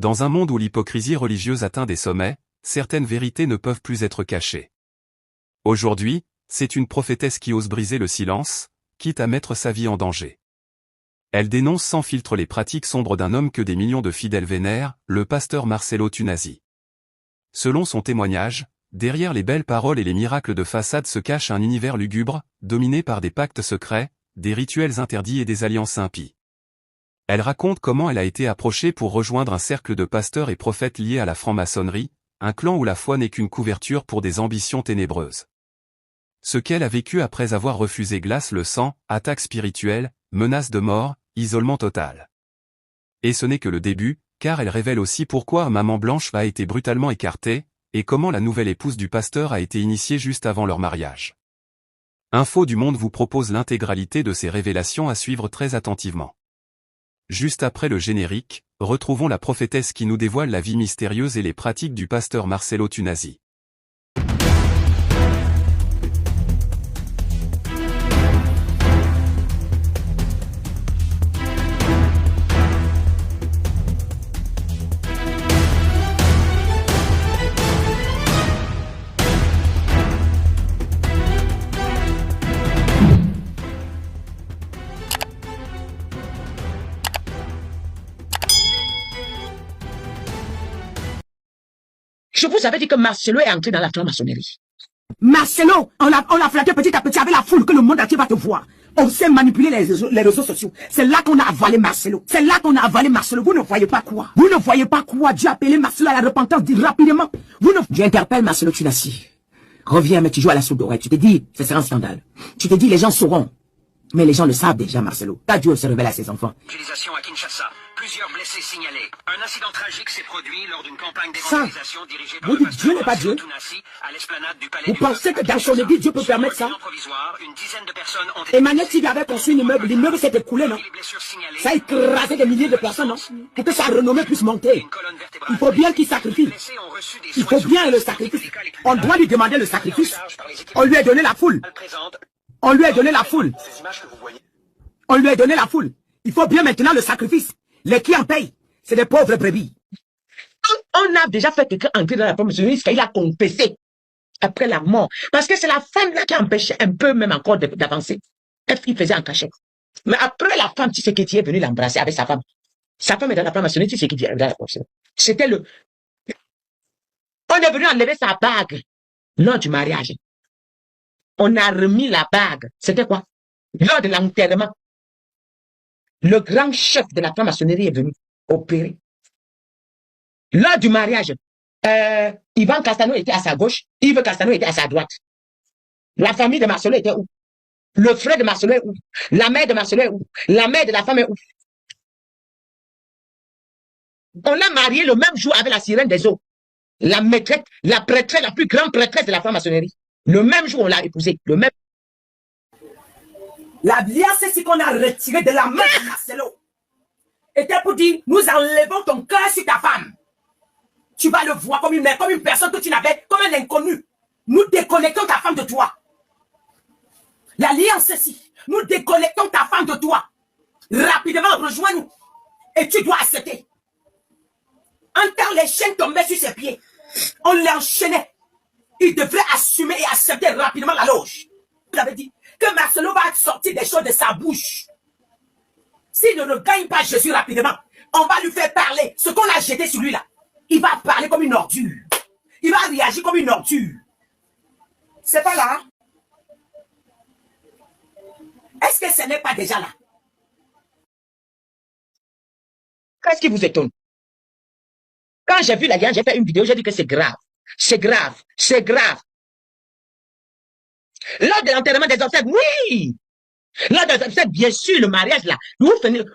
Dans un monde où l'hypocrisie religieuse atteint des sommets, certaines vérités ne peuvent plus être cachées. Aujourd'hui, c'est une prophétesse qui ose briser le silence, quitte à mettre sa vie en danger. Elle dénonce sans filtre les pratiques sombres d'un homme que des millions de fidèles vénèrent, le pasteur Marcelo Tunasi. Selon son témoignage, derrière les belles paroles et les miracles de façade se cache un univers lugubre, dominé par des pactes secrets, des rituels interdits et des alliances impies. Elle raconte comment elle a été approchée pour rejoindre un cercle de pasteurs et prophètes liés à la franc-maçonnerie, un clan où la foi n'est qu'une couverture pour des ambitions ténébreuses. Ce qu'elle a vécu après avoir refusé glace le sang, attaques spirituelles, menaces de mort, isolement total. Et ce n'est que le début, car elle révèle aussi pourquoi Maman Blanche a été brutalement écartée, et comment la nouvelle épouse du pasteur a été initiée juste avant leur mariage. Info du Monde vous propose l'intégralité de ces révélations à suivre très attentivement. Juste après le générique, retrouvons la prophétesse qui nous dévoile la vie mystérieuse et les pratiques du pasteur Marcelo Tunasi. Je vous avais dit que Marcelo est entré dans la franc-maçonnerie. Marcelo, on l'a flatté petit à petit avec la foule que le monde entier va te voir. On sait manipuler les réseaux sociaux. C'est là qu'on a avalé Marcelo. C'est là qu'on a avalé Marcelo. Vous ne voyez pas quoi? Vous ne voyez pas quoi? Dieu a appelé Marcelo à la repentance rapidement. Dieu interpelle Marcelo Tunasi. Reviens, mais tu joues à la sourde oreille. Tu te dis, ce sera un scandale. Tu te dis, les gens sauront. Mais les gens le savent déjà, Marcelo. Ta Dieu se révèle à ses enfants. Utilisation à Kinshasa. Plusieurs blessés signalés. Un incident tragique s'est produit lors d'une campagne d'évangélisation dirigée par vous le dites pasteur Dieu n'est pas Dieu. Tunasi à l'esplanade du palais Vous du pensez peuple que dans à son Kinshasa. église, Dieu peut Sur permettre ça? un provisoire, une dizaine de personnes ont été Emmanuel TV avait construit l'immeuble s'est écoulé, non? Les blessures signalées. Ça a écrasé des milliers de personnes, non? Pour que sa renommée puisse monter. Une colonne vertébrale. Il faut bien qu'il sacrifie. Les blessés ont reçu des Il soins faut bien sur le place. sacrifice. Les plus On doit lui demander le sacrifice. On lui a donné la foule. présente. On lui a donné la foule. Ces images que vous voyez. On lui a donné la foule. Il faut bien maintenant le sacrifice. Les qui en payent, c'est des pauvres brebis. On a déjà fait quelqu'un entrer dans la franc-maçonnerie jusqu'à il a confessé après la mort. Parce que c'est la femme là qui empêchait un peu même encore d'avancer. Il faisait en cachette. Mais après la femme, tu sais qui est venu l'embrasser avec sa femme. Sa femme est dans la franc-maçonnerie, tu sais qui est dans la franc-maçonnerie. C'était le... On est venu enlever sa bague lors du mariage. On a remis la bague. C'était quoi? Lors de l'enterrement. Le grand chef de la franc-maçonnerie est venu opérer. Lors du mariage, Ivan Castano était à sa gauche, Yves Castano était à sa droite. La famille de Marcelo était où? Le frère de Marcelo est où? La mère de Marcelo est où? La mère de la femme est où? On l'a marié le même jour avec la sirène des eaux. La maîtresse, la prêtresse, la plus grande prêtresse de la franc-maçonnerie. Le même jour, on l'a épousée. Le même. L'alliance, c'est ce qu'on a retiré de la main de Marcelo. Était pour dire, nous enlevons ton cœur sur ta femme. Tu vas le voir comme une personne que tu n'avais, comme un inconnu. Nous déconnectons ta femme de toi. L'alliance, c'est nous déconnectons ta femme de toi. Rapidement, rejoins-nous. Et tu dois accepter. Quand les chaînes tombaient sur ses pieds, on l'enchaînait. Il devrait assumer et accepter rapidement la loge. Vous avez dit que Marcelo va sortir des choses de sa bouche. S'il ne regagne pas Jésus rapidement, on va lui faire parler ce qu'on a jeté sur lui là. Il va parler comme une ordure. Il va réagir comme une ordure. C'est pas là. Est-ce que ce n'est pas déjà là? Qu'est-ce qui vous étonne? Quand j'ai vu l'alliance, j'ai fait une vidéo, j'ai dit que c'est grave. C'est grave. C'est grave. Lors de l'enterrement des obsèques, oui! Lors des obsèques, bien sûr, le mariage là,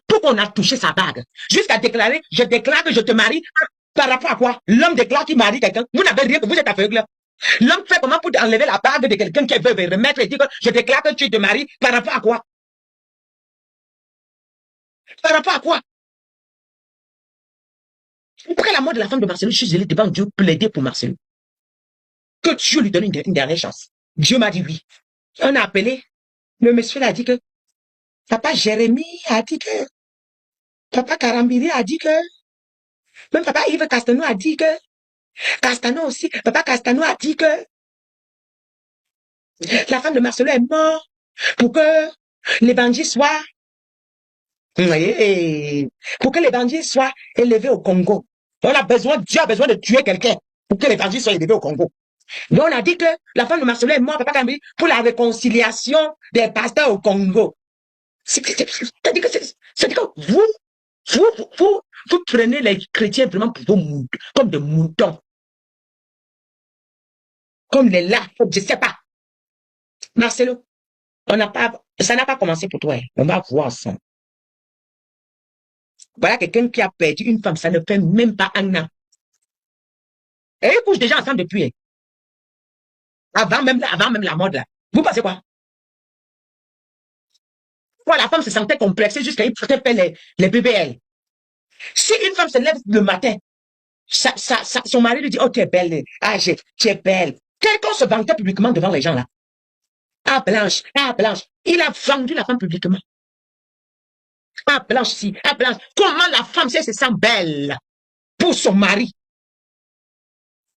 pourquoi on a touché sa bague? Jusqu'à déclarer, je déclare que je te marie. Par rapport à quoi? L'homme déclare qu'il marie quelqu'un. Vous n'avez rien, vous êtes aveugle. L'homme fait comment pour enlever la bague de quelqu'un qui veut remettre et dire que je déclare que tu te maries. Par rapport à quoi? Par rapport à quoi? Après la mort de la femme de Marcelo, je suis allé devant Dieu plaider pour Marcelo. Que Dieu lui donne une dernière chance. Dieu m'a dit oui. On a appelé. Le monsieur a dit que Papa Jérémie a dit que Papa Karambiri a dit que Même papa Yves Castano a dit que, Castano aussi, papa Castano a dit que la femme de Marcelo est morte pour que l'évangile soit, vous voyez, pour que l'évangile soit élevé au Congo. On a besoin, Dieu a besoin de tuer quelqu'un pour que l'évangile soit élevé au Congo. Donc on a dit que la femme de Marcelo est morte, papa Cambi, pour la réconciliation des pasteurs au Congo. C'est-à-dire que vous prenez les chrétiens vraiment pour vos moutons, comme des moutons. Comme les lapes, je ne sais pas. Marcelo, ça n'a pas commencé pour toi. On va voir ça. Voilà quelqu'un qui a perdu une femme, ça ne fait même pas un an. Et ils couchent déjà ensemble depuis. Avant même la mort là. Vous pensez quoi? Pourquoi la femme se sentait complexée jusqu'à il faire les BBL? Si une femme se lève le matin, son mari lui dit, oh, tu es belle. Ah, tu es belle. Quelqu'un se vantait publiquement devant les gens là. Ah, Blanche, ah, Blanche. Il a vendu la femme publiquement. Ah, Blanche, si, ah, Blanche. Comment la femme, si elle se sent belle pour son mari,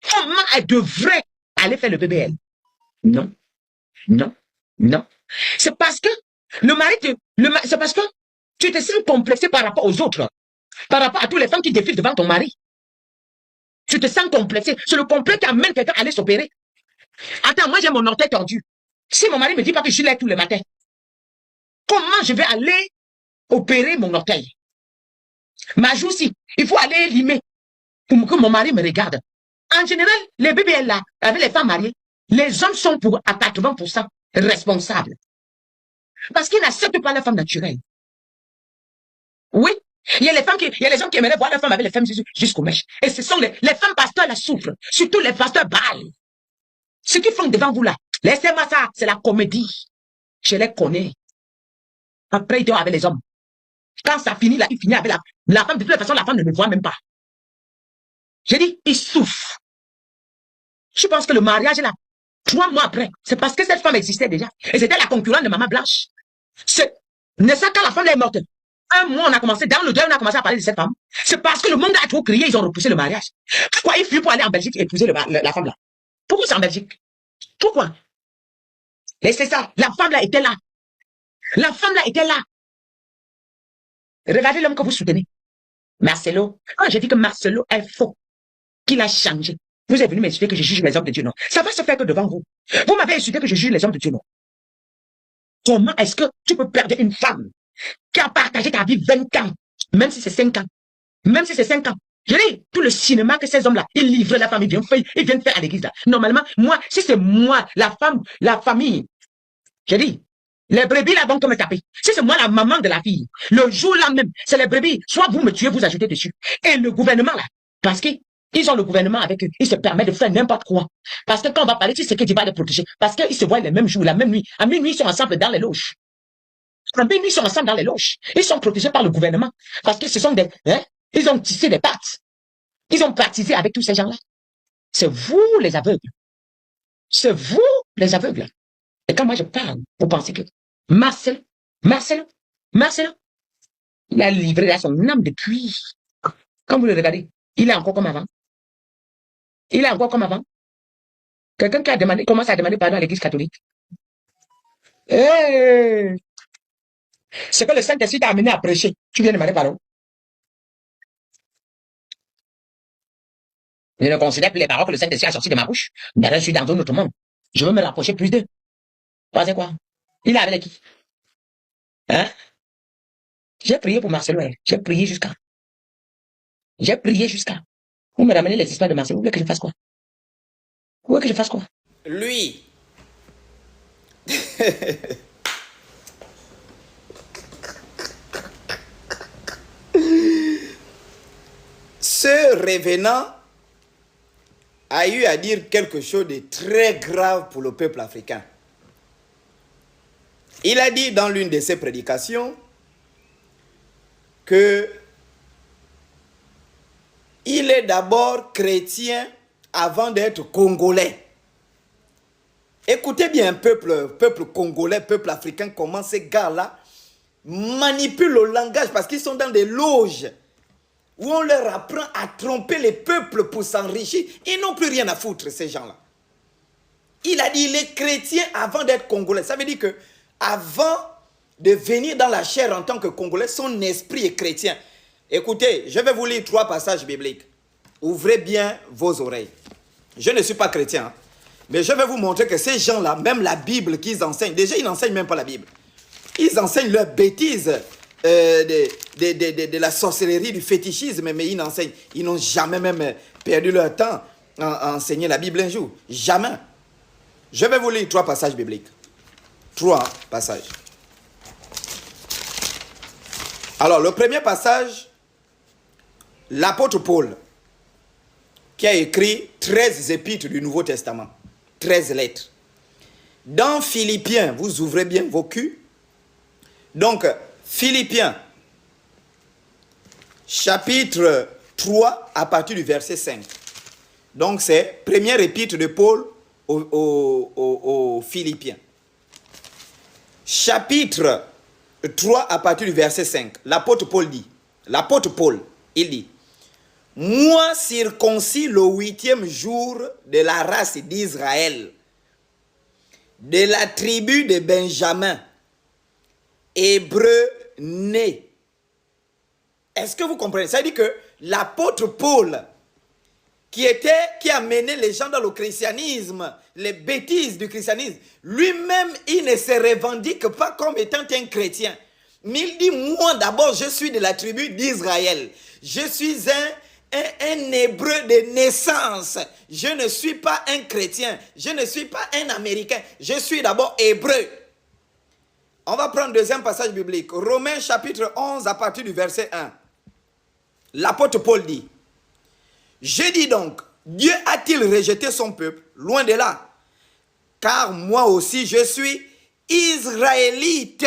comment elle devrait aller faire le BBL? Non, non, non. C'est parce que le mari c'est parce que tu te sens complexé par rapport aux autres, par rapport à toutes les femmes qui défilent devant ton mari. Tu te sens complexé. C'est le complexe qui amène quelqu'un à aller s'opérer. Attends, moi j'ai mon orteil tordu. Si mon mari me dit pas que je l'ai tous les matins, comment je vais aller opérer mon orteil? Ma joue si, il faut aller limer pour que mon mari me regarde. En général, les BBL là, avec les femmes mariées, les hommes sont pour à 80% responsables. Parce qu'ils n'acceptent pas la femme naturelle. Oui, il y a les gens qui aimeraient voir la femme avec les femmes jusqu'au mèche. Et ce sont les femmes pasteurs la souffrent. Surtout les pasteurs Baal. Ce qu'ils font devant vous là, laissez-moi ça, c'est la comédie. Je les connais. Après, ils dorment avec les hommes. Quand ça finit là, il finit avec la femme. De toute façon, la femme ne le voit même pas. J'ai dit, ils souffrent. Je pense que le mariage là, 3 mois après, c'est parce que cette femme existait déjà. Et c'était la concurrente de Maman Blanche. N'est-ce pas quand la femme est morte? Un mois, on a commencé, dans le deuil, on a commencé à parler de cette femme. C'est parce que le monde a trop crié, ils ont repoussé le mariage. Pourquoi ils fuient pour aller en Belgique et épouser la femme là? Pourquoi c'est en Belgique? Pourquoi? Laissez ça. La femme là était là. La femme là était là. Regardez l'homme que vous soutenez. Marcelo. Quand j'ai dit que Marcelo est faux, qu'il a changé, vous êtes venu m'insulter que je juge les hommes de Dieu, non? Ça va se faire que devant vous. Vous m'avez insulté que je juge les hommes de Dieu, non? Comment est-ce que tu peux perdre une femme qui a partagé ta vie 20 ans, même si c'est 5 ans, même si c'est 5 ans? Je dis, tout le cinéma que ces hommes-là, ils livrent la famille, ils viennent faire à l'église là. Normalement, moi, si c'est moi, la femme, la famille, je dis, les brebis là vont me taper. Si c'est moi la maman de la fille, le jour là même, c'est les brebis, soit vous me tuez, vous ajoutez dessus. Et le gouvernement là, parce qu'ils ont le gouvernement avec eux, ils se permettent de faire n'importe quoi. Parce que quand on va parler, tu sais que Dieu va les protéger. Parce qu'ils se voient les mêmes jours, la même nuit. À minuit, ils sont ensemble dans les loges. À minuit, ils sont ensemble dans les loges. Ils sont protégés par le gouvernement. Parce que ce sont des, ils ont tissé des pattes. Ils ont baptisé avec tous ces gens-là. C'est vous les aveugles. C'est vous les aveugles. Et quand moi je parle, vous pensez que Marcelo, il a livré à son âme depuis. Quand vous le regardez, il est encore comme avant. Il est encore comme avant. Quelqu'un qui a demandé, commence à demander pardon à l'église catholique. Hey! C'est que le Saint-Esprit t'a amené à prêcher. Tu viens demander pardon. Je ne considère plus les paroles que le Saint-Esprit a sorties de ma bouche. Mais je suis dans un autre monde. Je veux me rapprocher plus d'eux. Vous pensez quoi? Il est avec qui? Hein? J'ai prié pour Marcelo. J'ai prié jusqu'à. Vous me ramenez les histoires de Marcelo. Vous voulez que je fasse quoi? Vous voulez que je fasse quoi? Lui. Ce revenant a eu à dire quelque chose de très grave pour le peuple africain. Il a dit dans l'une de ses prédications que il est d'abord chrétien avant d'être congolais. Écoutez bien, peuple congolais, peuple africain, comment ces gars-là manipulent le langage parce qu'ils sont dans des loges où on leur apprend à tromper les peuples pour s'enrichir. Ils n'ont plus rien à foutre, ces gens-là. Il a dit, les chrétiens, avant d'être congolais, ça veut dire que avant de venir dans la chair en tant que congolais, son esprit est chrétien. Écoutez, je vais vous lire 3 passages bibliques. Ouvrez bien vos oreilles. Je ne suis pas chrétien, hein, mais je vais vous montrer que ces gens-là, même la Bible qu'ils enseignent, déjà ils n'enseignent même pas la Bible. Ils enseignent leurs bêtises de la sorcellerie, du fétichisme, mais ils n'ont jamais même perdu leur temps à enseigner la Bible un jour. Jamais. Je vais vous lire 3 passages bibliques. 3 passages. Alors, le premier passage, l'apôtre Paul, qui a écrit 13 épîtres du Nouveau Testament, 13 lettres. Dans Philippiens, vous ouvrez bien vos culs. Donc, Philippiens, chapitre 3, à partir du verset 5. Donc, c'est première épître de Paul aux Philippiens. Chapitre 3, à partir du verset 5. L'apôtre Paul, il dit, moi circoncis le 8e jour de la race d'Israël, de la tribu de Benjamin, hébreu né. Est-ce que vous comprenez? Ça veut dire que l'apôtre Paul, qui a mené les gens dans le christianisme, les bêtises du christianisme, lui-même, il ne se revendique pas comme étant un chrétien. Mais il dit, moi d'abord, je suis de la tribu d'Israël. Je suis un hébreu de naissance. Je ne suis pas un chrétien. Je ne suis pas un américain. Je suis d'abord hébreu. On va prendre le deuxième passage biblique. Romains chapitre 11 à partir du verset 1. L'apôtre Paul dit, je dis donc, Dieu a-t-il rejeté son peuple? Loin de là. Car moi aussi je suis israélite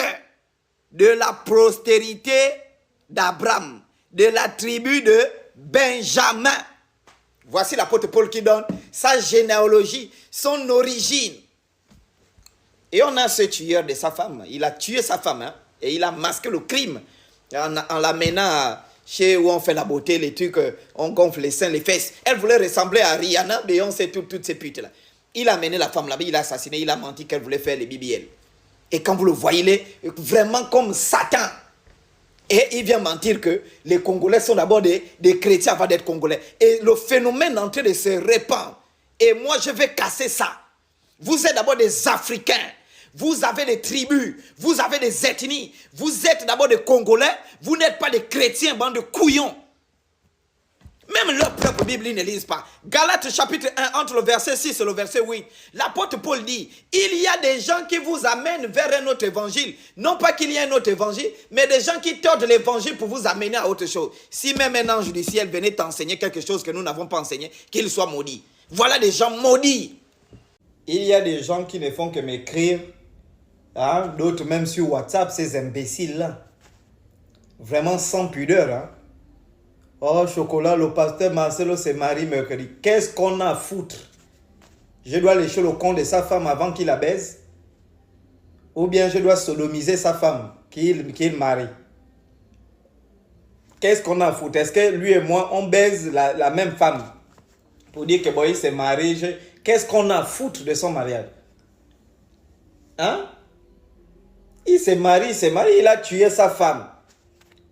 de la postérité d'Abraham, de la tribu de Benjamin. Voici l'apôtre Paul qui donne sa généalogie, son origine. Et on a ce tueur de sa femme. Il a tué sa femme, hein, et il a masqué le crime en l'amenant chez où on fait la beauté, les trucs, on gonfle les seins, les fesses. Elle voulait ressembler à Rihanna, Beyoncé, toutes ces putes-là. Il a amené la femme là-bas, il a assassiné, il a menti qu'elle voulait faire les BBL. Et quand vous le voyez, il est vraiment comme Satan. Et il vient mentir que les Congolais sont d'abord des chrétiens avant d'être Congolais. Et le phénomène est en train de se répandre. Et moi, je vais casser ça. Vous êtes d'abord des Africains. Vous avez des tribus, vous avez des ethnies, vous êtes d'abord des Congolais, vous n'êtes pas des chrétiens, bande de couillons. Même leur propre Bible, ils ne lisent pas. Galates chapitre 1, entre le verset 6 et le verset 8, l'apôtre Paul dit, il y a des gens qui vous amènent vers un autre évangile. Non pas qu'il y ait un autre évangile, mais des gens qui tordent l'évangile pour vous amener à autre chose. Si même un ange du ciel venait t'enseigner quelque chose que nous n'avons pas enseigné, qu'il soit maudit. Voilà des gens maudits. Il y a des gens qui ne font que m'écrire, hein, d'autres même sur WhatsApp, ces imbéciles-là. Vraiment sans pudeur, hein. Oh, chocolat, le pasteur Marcelo se marie mercredi. Qu'est-ce qu'on a à foutre? Je dois lécher le con de sa femme avant qu'il la baise? Ou bien je dois sodomiser sa femme qu'il marie? Qu'est-ce qu'on a à foutre? Est-ce que lui et moi, on baise la même femme? Pour dire que bon, il s'est marié. Qu'est-ce qu'on a à foutre de son mariage? Hein? Il s'est marié, il a tué sa femme.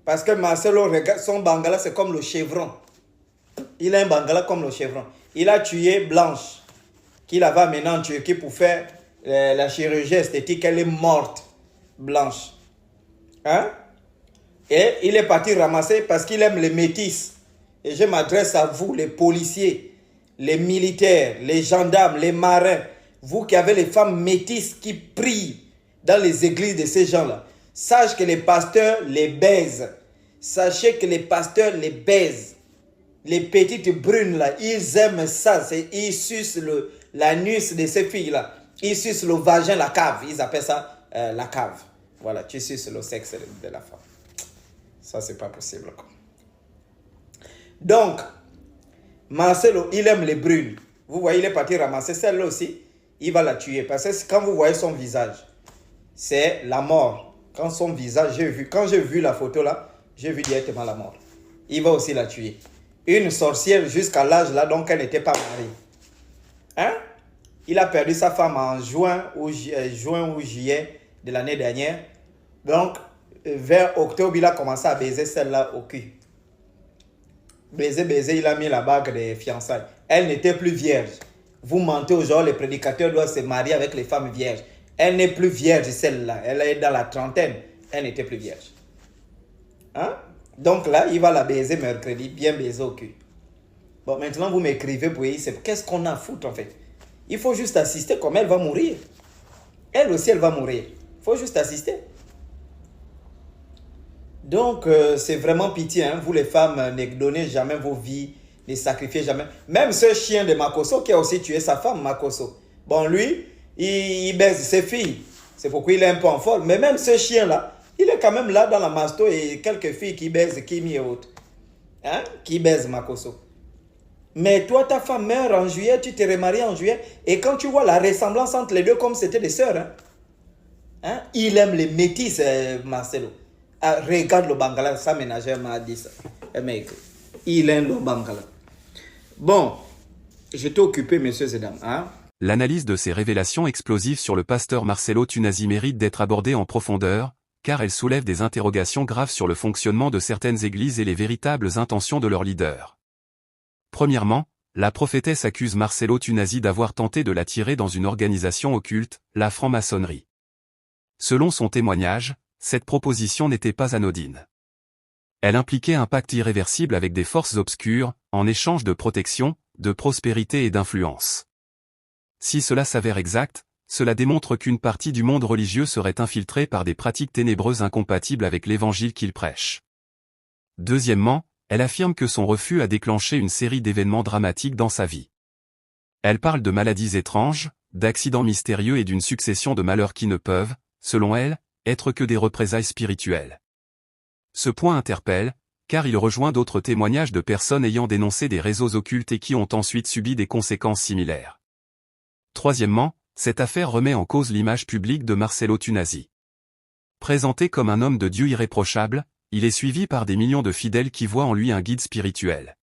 Parce que Marcelo, regarde, son bangala, c'est comme le chevron. Il a un bangala comme le chevron. Il a tué Blanche, qu'il avait amené en Turquie pour faire la chirurgie esthétique. Elle est morte, Blanche. Hein? Et il est parti ramasser parce qu'il aime les métis. Et je m'adresse à vous, les policiers, les militaires, les gendarmes, les marins. Vous qui avez les femmes métisses qui prient dans les églises de ces gens-là. Sache que les pasteurs les baisent. Sachez que les pasteurs les baisent. Les petites brunes là, ils aiment ça. Ils sucent l'anus de ces filles-là. Ils sucent le vagin, la cave. Ils appellent ça la cave. Voilà, tu suces le sexe de la femme. Ça, c'est pas possible, quoi. Donc, Marcelo, il aime les brunes. Vous voyez, il est parti ramasser celle-là aussi. Il va la tuer. Parce que quand vous voyez son visage, c'est la mort. Quand son visage, quand j'ai vu la photo là, j'ai vu directement la mort. il va aussi la tuer. Une sorcière jusqu'à l'âge là, donc elle n'était pas mariée. Hein? Il a perdu sa femme en juin ou juillet de l'année dernière. Donc, vers octobre, il a commencé à baiser celle-là au cul. Baiser, il a mis la bague des fiançailles. Elle n'était plus vierge. Vous mentez aujourd'hui, les prédicateurs doivent se marier avec les femmes vierges. Elle n'est plus vierge, celle-là. Elle est dans la trentaine. Elle n'était plus vierge. Hein? Donc là, il va la baiser mercredi, bien baiser au cul. Bon, maintenant, vous m'écrivez pour y c'est qu'est-ce qu'on a à foutre en fait? Il faut juste assister comme elle va mourir. Elle aussi, elle va mourir. Il faut juste assister. Donc, c'est vraiment pitié, hein? Vous les femmes, ne donnez jamais vos vies, ne sacrifiez jamais. Même ce chien de Makosso qui a aussi tué sa femme, Makosso. Bon, lui, il baise ses filles. C'est pourquoi il est un peu en folle. Mais même ce chien-là, il est quand même là dans la masto et quelques filles qui baisent Kimi et autres. Hein? Qui baisent Makosso. Mais toi, ta femme meurt en juillet, tu te remaries en juillet. Et quand tu vois la ressemblance entre les deux, comme c'était des sœurs, hein? Hein? Il aime les métis, Marcelo. Ah, regarde le Bangala, sa ménagère m'a dit ça. Elle m'a écrit. Il aime le Bangala. Bon, je t'ai occupé, messieurs et dames. Hein? L'analyse de ces révélations explosives sur le pasteur Marcelo Tunasi mérite d'être abordée en profondeur, car elle soulève des interrogations graves sur le fonctionnement de certaines églises et les véritables intentions de leurs leaders. Premièrement, la prophétesse accuse Marcelo Tunasi d'avoir tenté de l'attirer dans une organisation occulte, la franc-maçonnerie. Selon son témoignage, cette proposition n'était pas anodine. Elle impliquait un pacte irréversible avec des forces obscures, en échange de protection, de prospérité et d'influence. Si cela s'avère exact, cela démontre qu'une partie du monde religieux serait infiltrée par des pratiques ténébreuses incompatibles avec l'évangile qu'il prêche. Deuxièmement, elle affirme que son refus a déclenché une série d'événements dramatiques dans sa vie. Elle parle de maladies étranges, d'accidents mystérieux et d'une succession de malheurs qui ne peuvent, selon elle, être que des représailles spirituelles. Ce point interpelle, car il rejoint d'autres témoignages de personnes ayant dénoncé des réseaux occultes et qui ont ensuite subi des conséquences similaires. Troisièmement, cette affaire remet en cause l'image publique de Marcelo Tunasi. Présenté comme un homme de Dieu irréprochable, il est suivi par des millions de fidèles qui voient en lui un guide spirituel.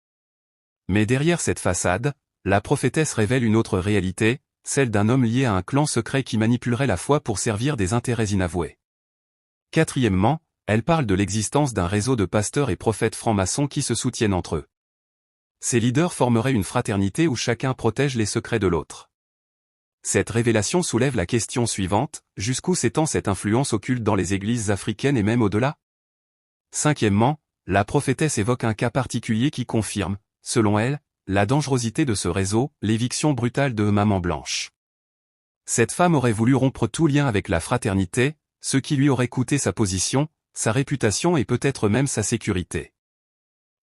Mais derrière cette façade, la prophétesse révèle une autre réalité, celle d'un homme lié à un clan secret qui manipulerait la foi pour servir des intérêts inavoués. Quatrièmement, elle parle de l'existence d'un réseau de pasteurs et prophètes francs-maçons qui se soutiennent entre eux. Ces leaders formeraient une fraternité où chacun protège les secrets de l'autre. Cette révélation soulève la question suivante, jusqu'où s'étend cette influence occulte dans les églises africaines et même au-delà? Cinquièmement, la prophétesse évoque un cas particulier qui confirme, selon elle, la dangerosité de ce réseau, l'éviction brutale de Maman Blanche. Cette femme aurait voulu rompre tout lien avec la fraternité, ce qui lui aurait coûté sa position, sa réputation et peut-être même sa sécurité.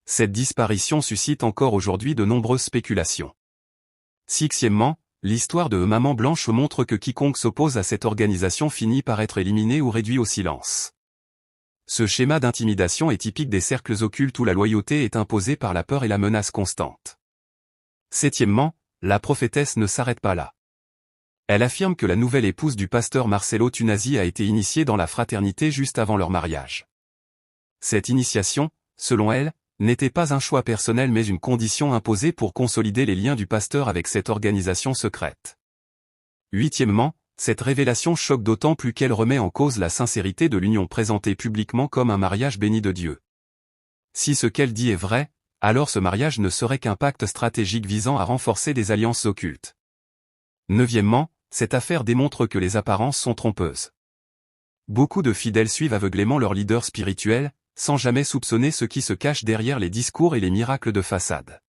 Cette disparition suscite encore aujourd'hui de nombreuses spéculations. Sixièmement, l'histoire de Maman Blanche montre que quiconque s'oppose à cette organisation finit par être éliminé ou réduit au silence. Ce schéma d'intimidation est typique des cercles occultes où la loyauté est imposée par la peur et la menace constante. Septièmement, la prophétesse ne s'arrête pas là. Elle affirme que la nouvelle épouse du pasteur Marcelo Tunasi a été initiée dans la fraternité juste avant leur mariage. Cette initiation, selon elle, n'était pas un choix personnel mais une condition imposée pour consolider les liens du pasteur avec cette organisation secrète. Huitièmement, cette révélation choque d'autant plus qu'elle remet en cause la sincérité de l'union présentée publiquement comme un mariage béni de Dieu. Si ce qu'elle dit est vrai, alors ce mariage ne serait qu'un pacte stratégique visant à renforcer des alliances occultes. Neuvièmement, cette affaire démontre que les apparences sont trompeuses. Beaucoup de fidèles suivent aveuglément leur leader spirituel, sans jamais soupçonner ce qui se cache derrière les discours et les miracles de façade.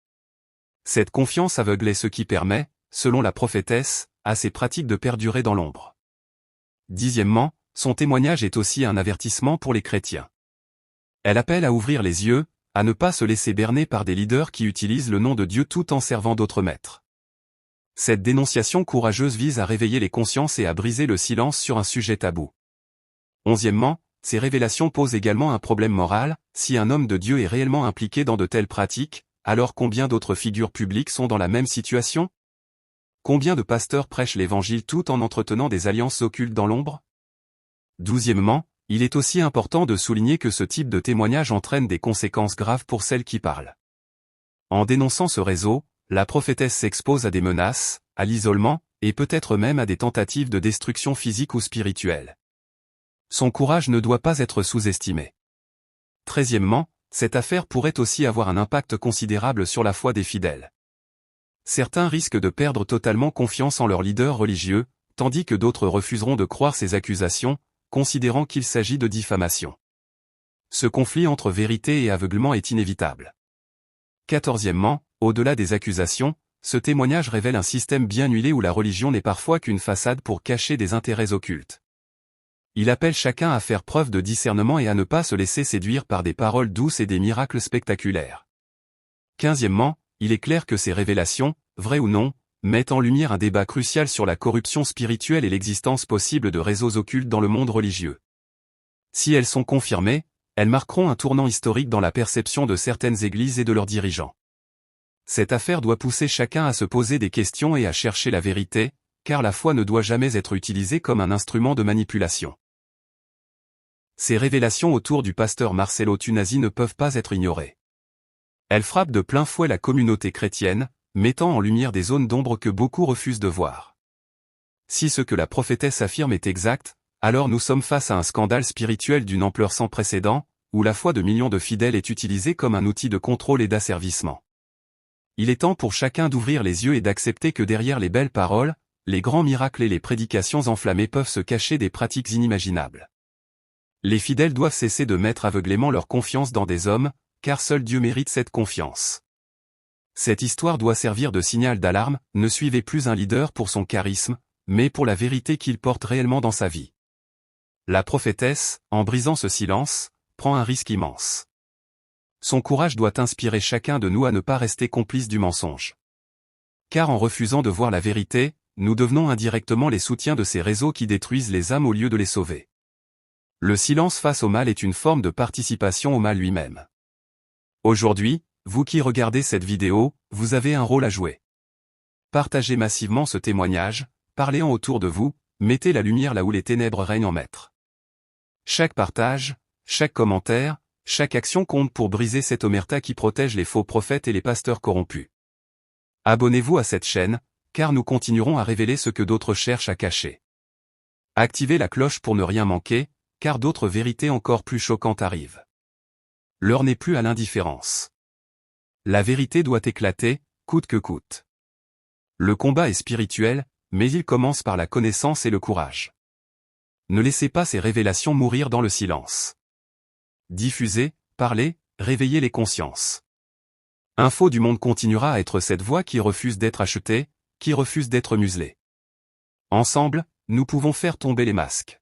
Cette confiance aveugle est ce qui permet, selon la prophétesse, à ces pratiques de perdurer dans l'ombre. Dixièmement, son témoignage est aussi un avertissement pour les chrétiens. Elle appelle à ouvrir les yeux, à ne pas se laisser berner par des leaders qui utilisent le nom de Dieu tout en servant d'autres maîtres. Cette dénonciation courageuse vise à réveiller les consciences et à briser le silence sur un sujet tabou. Onzièmement, ces révélations posent également un problème moral, si un homme de Dieu est réellement impliqué dans de telles pratiques, alors combien d'autres figures publiques sont dans la même situation? Combien de pasteurs prêchent l'évangile tout en entretenant des alliances occultes dans l'ombre? Douzièmement, Il est aussi important de souligner que ce type de témoignage entraîne des conséquences graves pour celles qui parlent. En dénonçant ce réseau, la prophétesse s'expose à des menaces, à l'isolement, et peut-être même à des tentatives de destruction physique ou spirituelle. Son courage ne doit pas être sous-estimé. 13e, cette affaire pourrait aussi avoir un impact considérable sur la foi des fidèles. Certains risquent de perdre totalement confiance en leur leader religieux, tandis que d'autres refuseront de croire ces accusations, considérant qu'il s'agit de diffamation. Ce conflit entre vérité et aveuglement est inévitable. 14e, au-delà des accusations, ce témoignage révèle un système bien huilé où la religion n'est parfois qu'une façade pour cacher des intérêts occultes. Il appelle chacun à faire preuve de discernement et à ne pas se laisser séduire par des paroles douces et des miracles spectaculaires. 15e, il est clair que ces révélations, vraies ou non, mettent en lumière un débat crucial sur la corruption spirituelle et l'existence possible de réseaux occultes dans le monde religieux. Si elles sont confirmées, elles marqueront un tournant historique dans la perception de certaines églises et de leurs dirigeants. Cette affaire doit pousser chacun à se poser des questions et à chercher la vérité, car la foi ne doit jamais être utilisée comme un instrument de manipulation. Ces révélations autour du pasteur Marcelo Tunasi ne peuvent pas être ignorées. Elles frappent de plein fouet la communauté chrétienne, mettant en lumière des zones d'ombre que beaucoup refusent de voir. Si ce que la prophétesse affirme est exact, alors nous sommes face à un scandale spirituel d'une ampleur sans précédent, où la foi de millions de fidèles est utilisée comme un outil de contrôle et d'asservissement. Il est temps pour chacun d'ouvrir les yeux et d'accepter que derrière les belles paroles, les grands miracles et les prédications enflammées peuvent se cacher des pratiques inimaginables. Les fidèles doivent cesser de mettre aveuglément leur confiance dans des hommes, car seul Dieu mérite cette confiance. Cette histoire doit servir de signal d'alarme, ne suivez plus un leader pour son charisme, mais pour la vérité qu'il porte réellement dans sa vie. La prophétesse, en brisant ce silence, prend un risque immense. Son courage doit inspirer chacun de nous à ne pas rester complice du mensonge. Car en refusant de voir la vérité, nous devenons indirectement les soutiens de ces réseaux qui détruisent les âmes au lieu de les sauver. Le silence face au mal est une forme de participation au mal lui-même. Aujourd'hui, vous qui regardez cette vidéo, vous avez un rôle à jouer. Partagez massivement ce témoignage, parlez-en autour de vous, mettez la lumière là où les ténèbres règnent en maître. Chaque partage, chaque commentaire, chaque action compte pour briser cette omerta qui protège les faux prophètes et les pasteurs corrompus. Abonnez-vous à cette chaîne, car nous continuerons à révéler ce que d'autres cherchent à cacher. Activez la cloche pour ne rien manquer, car d'autres vérités encore plus choquantes arrivent. L'heure n'est plus à l'indifférence. La vérité doit éclater, coûte que coûte. Le combat est spirituel, mais il commence par la connaissance et le courage. Ne laissez pas ces révélations mourir dans le silence. Diffusez, parlez, réveillez les consciences. Info du Monde continuera à être cette voix qui refuse d'être achetée, qui refuse d'être muselée. Ensemble, nous pouvons faire tomber les masques.